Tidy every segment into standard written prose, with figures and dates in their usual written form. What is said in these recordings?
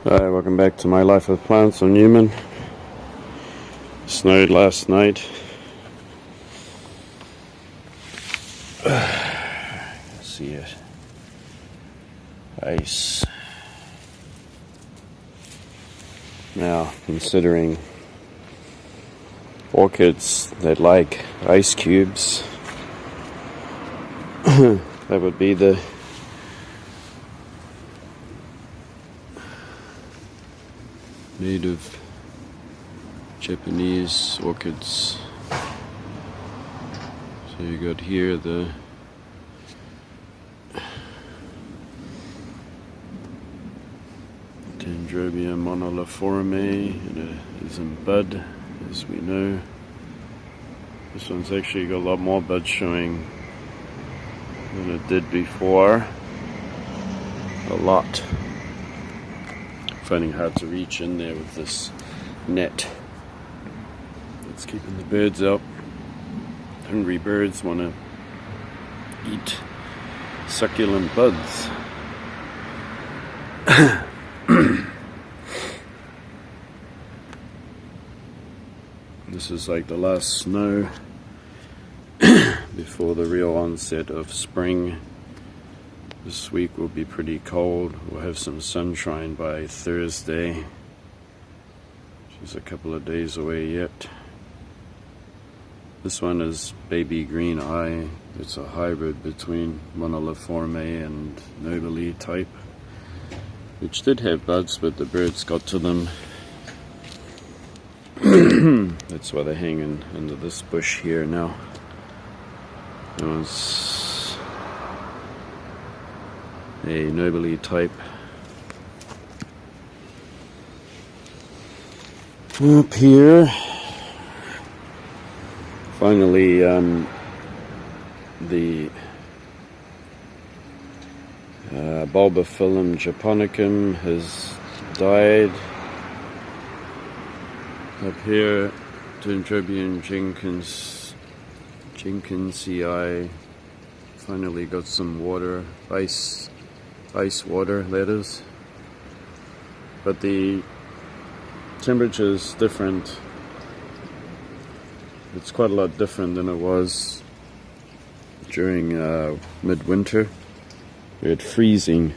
Hi, welcome back to my life with plants. I'm Newman. Snowed last night. See it. Ice. Now, considering orchids that like ice cubes, that would be the native Japanese orchids. So you got here the Cymbidium monoliforme, and it is in bud, as we know. This one's actually got a lot more buds showing than it did before. A lot. Finding hard to reach in there with this net. It's keeping the birds out. Hungry birds want to eat succulent buds. This is like the last snow before the real onset of spring. This week will be pretty cold. We'll have some sunshine by Thursday, which is a couple of days away yet. This one is baby green eye. It's a hybrid between monoliforme and nobile type, which did have buds, but the birds got to them. That's why they're hanging under this bush here now. That was a nobile type. Up here, finally, the Bulbophyllum japonicum has died. Up here, Cymbidium jenkinsii finally got some water, ice water, that is. But the temperature is different. It's quite a lot different than it was during midwinter. We had freezing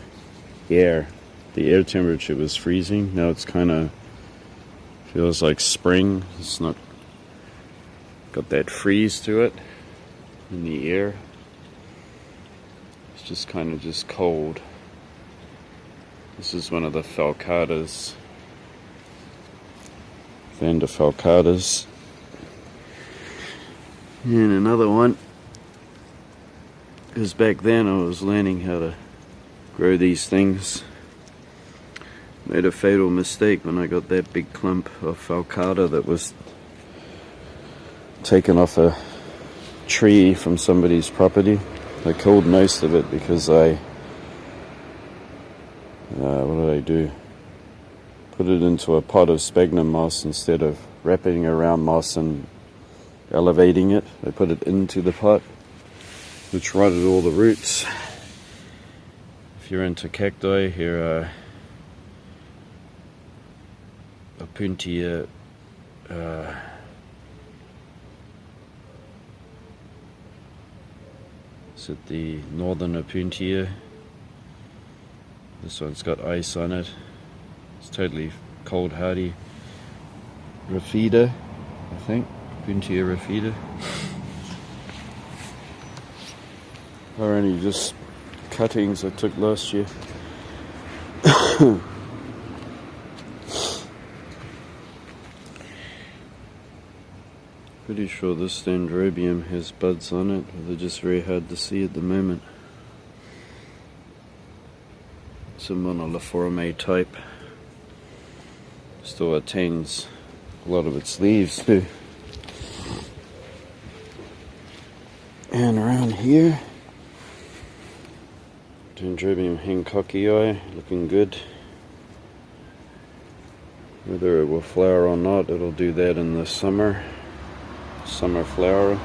air. The air temperature was freezing. Now it's kind of feels like spring. It's not got that freeze to it in the air. It's just kind of just cold. This is one of the falcatas, falcatas. And another one is back then I was learning how to grow these things. Made a fatal mistake when I got that big clump of falcata that was taken off a tree from somebody's property. I killed most of it because what did I do? Put it into a pot of sphagnum moss instead of wrapping around moss and elevating it. I put it into the pot, which rotted all the roots. If you're into cacti, here are Opuntia is it the northern Opuntia? This one's got ice on it. It's totally cold hardy. Rafida, I think. Opuntia rafida. Are only just cuttings I took last year. Pretty sure this Dendrobium has buds on it, but they're just very hard to see at the moment. It's a monoliforme type. Still attains a lot of its leaves too. And around here, Dendrobium hancockii, looking good. Whether it will flower or not, it'll do that in the summer flower.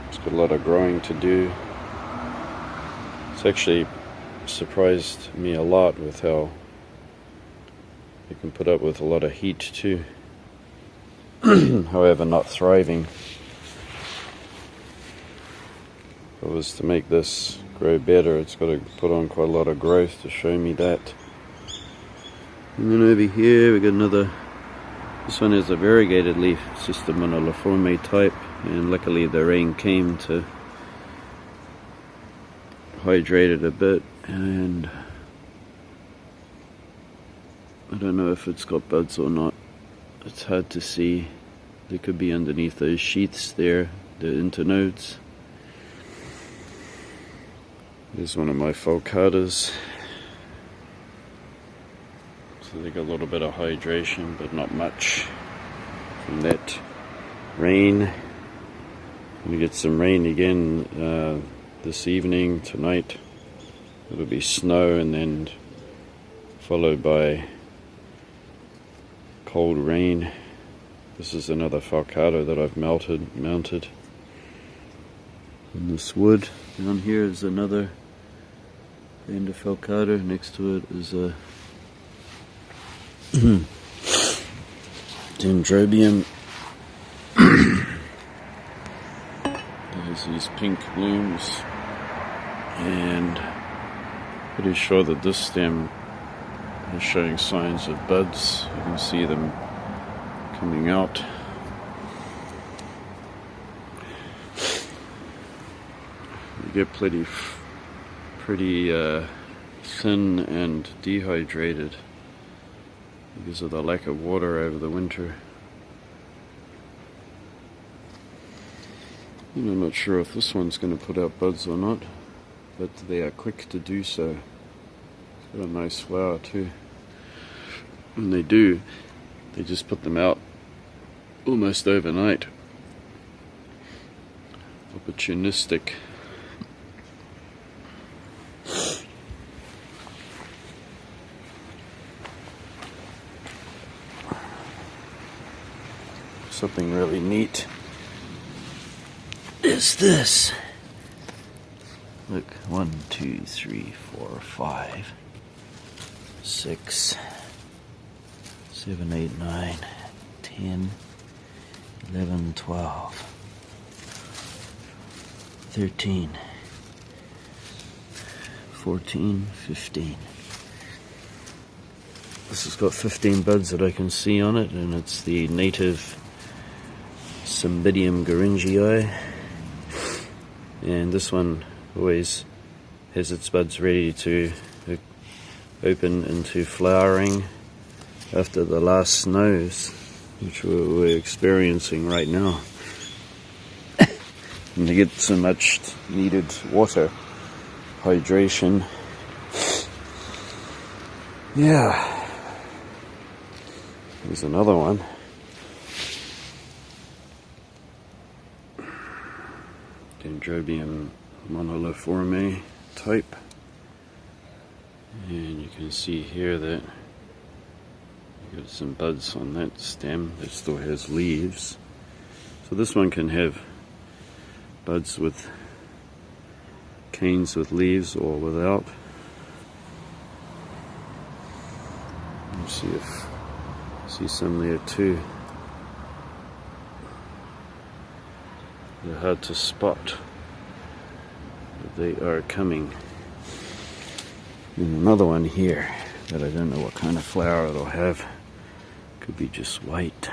It's got a lot of growing to do. It's actually surprised me a lot with how You can put up with a lot of heat too. However, not thriving. If I was to make this grow better, it's got to put on quite a lot of growth to show me that. And then over here we got another. This one is a variegated leaf. It's just a monoliforme type, and luckily the rain came to hydrate it a bit, and I don't know if it's got buds or not. It's hard to see. They could be underneath those sheaths there, the internodes. Here's one of my falcatas. So they got a little bit of hydration, but not much from that rain. We get some rain again this evening, tonight. It'll be snow, and then followed by cold rain. This is another falcata that I've mounted. And this wood down here is another band of falcata. Next to it is a Dendrobium. There's these pink blooms, and pretty sure that this stem is showing signs of buds. You can see them coming out. You get pretty thin and dehydrated because of the lack of water over the winter. And I'm not sure if this one's going to put out buds or not, but they are quick to do so. It's got a nice flower too. When they do, they just put them out almost overnight. Opportunistic. Something really neat is this. Look, 1, 2, 3, 4, 5, 6, 7, 8, 9, 10, 11, 12, 13, 14, 15. This has got 15 buds that I can see on it, and it's the native Cymbidium Garingii, and this one always has its buds ready to open into flowering after the last snows, which we're experiencing right now. And to get so much needed water, hydration. Yeah. Here's another one. Dendrobium monoliforme type, and you can see here that you got some buds on that stem that still has leaves. So this one can have buds with canes with leaves or without. Let's see if I see some there too. They're hard to spot, but they are coming. And another one here that I don't know what kind of flower it'll have. Could be just white.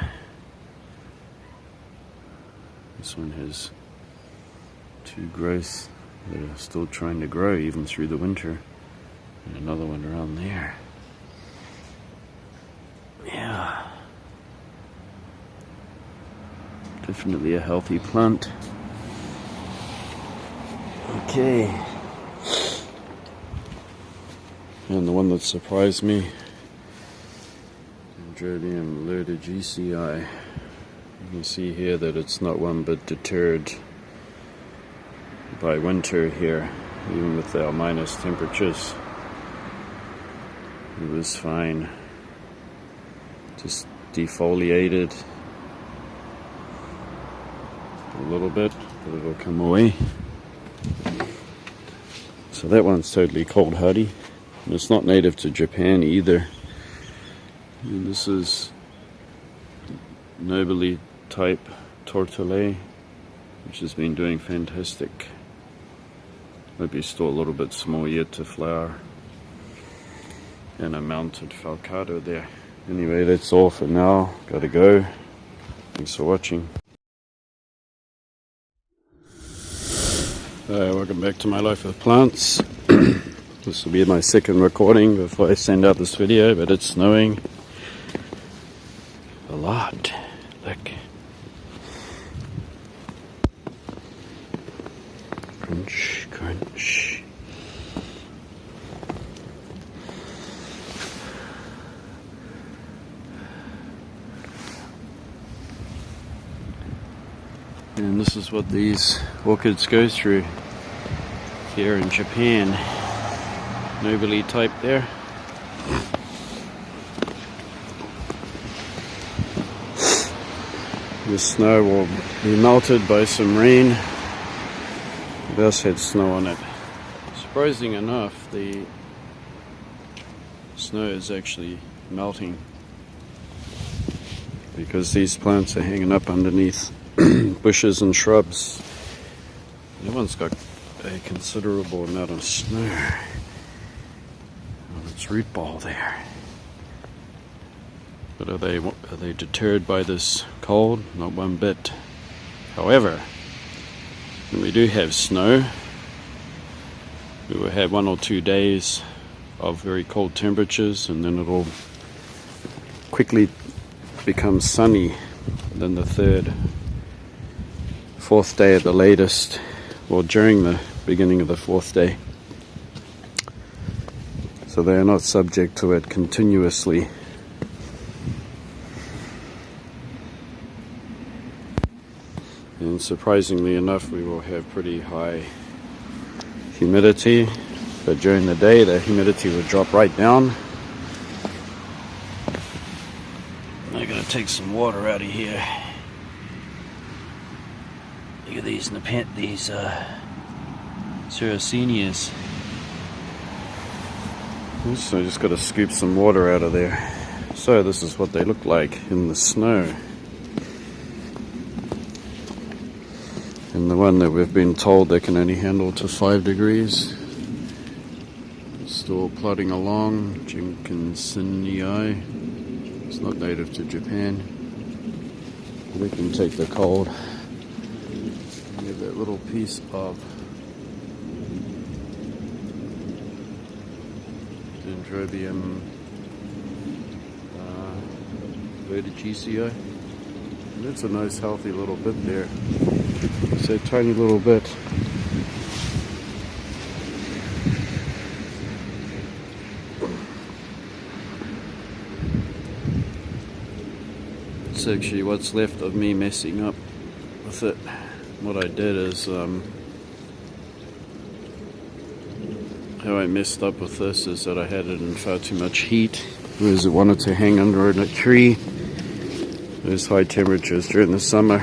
This one has two growths that are still trying to grow even through the winter, and another one around there. Yeah. Definitely a healthy plant. Okay. And the one that surprised me, Cymbidium lurdigicii. You can see here that it's not one bit deterred by winter here, even with our minus temperatures. It was fine. Just defoliated a little bit, but it'll come away. So that one's totally cold hardy, and it's not native to Japan either. And this is nobly type tortellay, which has been doing fantastic. Maybe still a little bit small yet to flower. And a mounted falcado there. Anyway, that's all for now. Gotta go. Thanks for watching. Welcome back to my life with plants. This will be my second recording before I send out this video, but it's snowing a lot. Look. Crunch, crunch. And this is what these orchids go through here in Japan. Nobly typed there. The snow will be melted by some rain. This had snow on it. Surprising enough, the snow is actually melting because these plants are hanging up underneath bushes and shrubs. That one's got a considerable amount of snow on its root ball there. But are they deterred by this cold? Not one bit. However, when we do have snow, we will have 1 or 2 days of very cold temperatures, and then it'll quickly become sunny. And then the 3rd, 4th day at the latest, or during the beginning of the 4th day. So they are not subject to it continuously. And surprisingly enough, we will have pretty high humidity, but during the day the humidity will drop right down. I'm going to take some water out of here. Look at these Serracinias. So I just got to scoop some water out of there. So this is what they look like in the snow. And the one that we've been told they can only handle to 5 degrees. Still plodding along. Jinkinsinii. It's not native to Japan. We can take the cold. Give that little piece of Cymbidium vertigicea. That's a nice healthy little bit there. It's a tiny little bit. It's actually what's left of me messing up with it. What I did is, how I messed up with this is that I had it in far too much heat, whereas it wanted to hang under a tree. There's high temperatures during the summer.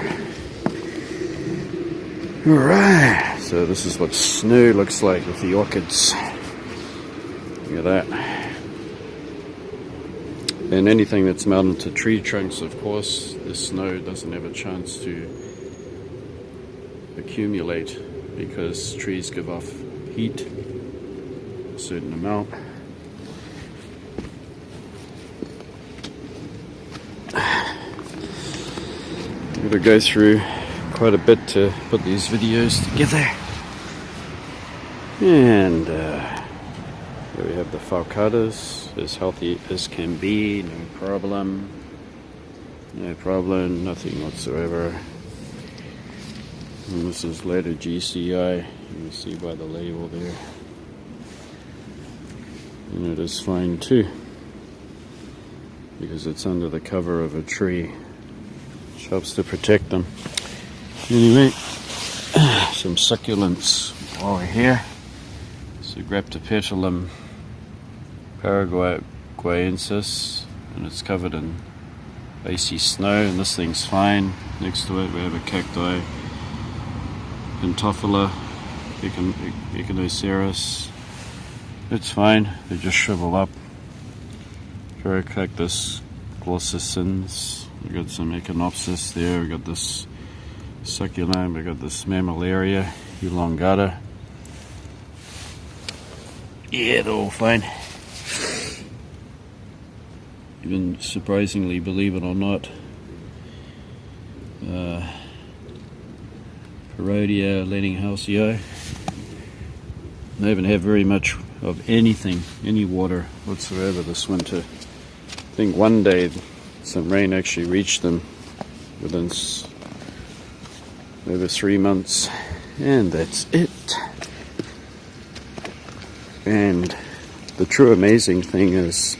Alright, so this is what snow looks like with the orchids. Look at that. And anything that's mounted to tree trunks, of course, the snow doesn't have a chance to accumulate because trees give off heat a certain amount. I'm going to go through quite a bit to put these videos together. And here we have the falcadas, as healthy as can be, no problem, nothing whatsoever. And this is letter GCI, you can see by the label there. And it is fine too, because it's under the cover of a tree, which helps to protect them. Anyway, some succulents while we're here. So Graptopetalum paraguayensis, and it's covered in icy snow, and this thing's fine. Next to it we have a cacti, Pentophila echinoceros. It's fine, they just shrivel up. Cactus glaucicins. We got some echinopsis there. We got this succulent. We got this mammillaria elongata. Yeah, they're all fine. Even surprisingly, believe it or not, Parodia Lenninghausii. They haven't had very much of anything, any water whatsoever this winter. I think one day some rain actually reached them within over 3 months, and that's it. And the true amazing thing is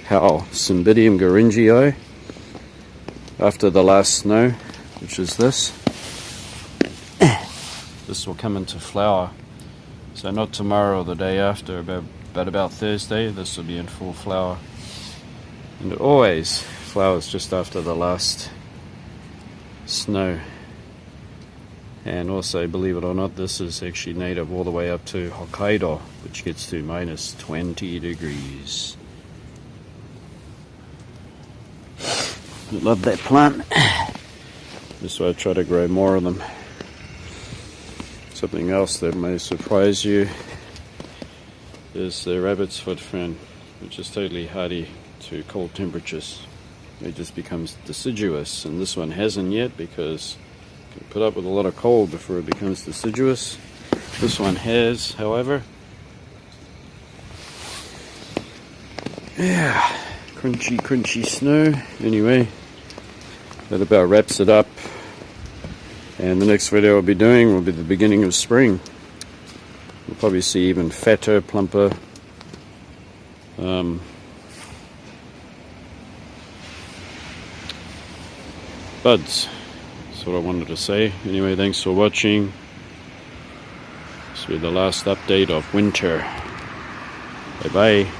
how Cymbidium goringii, after the last snow, which is this will come into flower. So not tomorrow or the day after, but about Thursday, this will be in full flower. And it always flowers just after the last snow. And also, believe it or not, this is actually native all the way up to Hokkaido, which gets to minus 20 degrees. I love that plant. That's why I try to grow more of them. Something else that may surprise you is the rabbit's foot fern, which is totally hardy to cold temperatures. It just becomes deciduous, and this one hasn't yet because it can put up with a lot of cold before it becomes deciduous. This one has, however. Yeah, crunchy snow. Anyway, that about wraps it up. And the next video I'll be doing will be the beginning of spring. We'll probably see even fatter, plumper buds. That's what I wanted to say. Anyway, thanks for watching. This will be the last update of winter. Bye bye.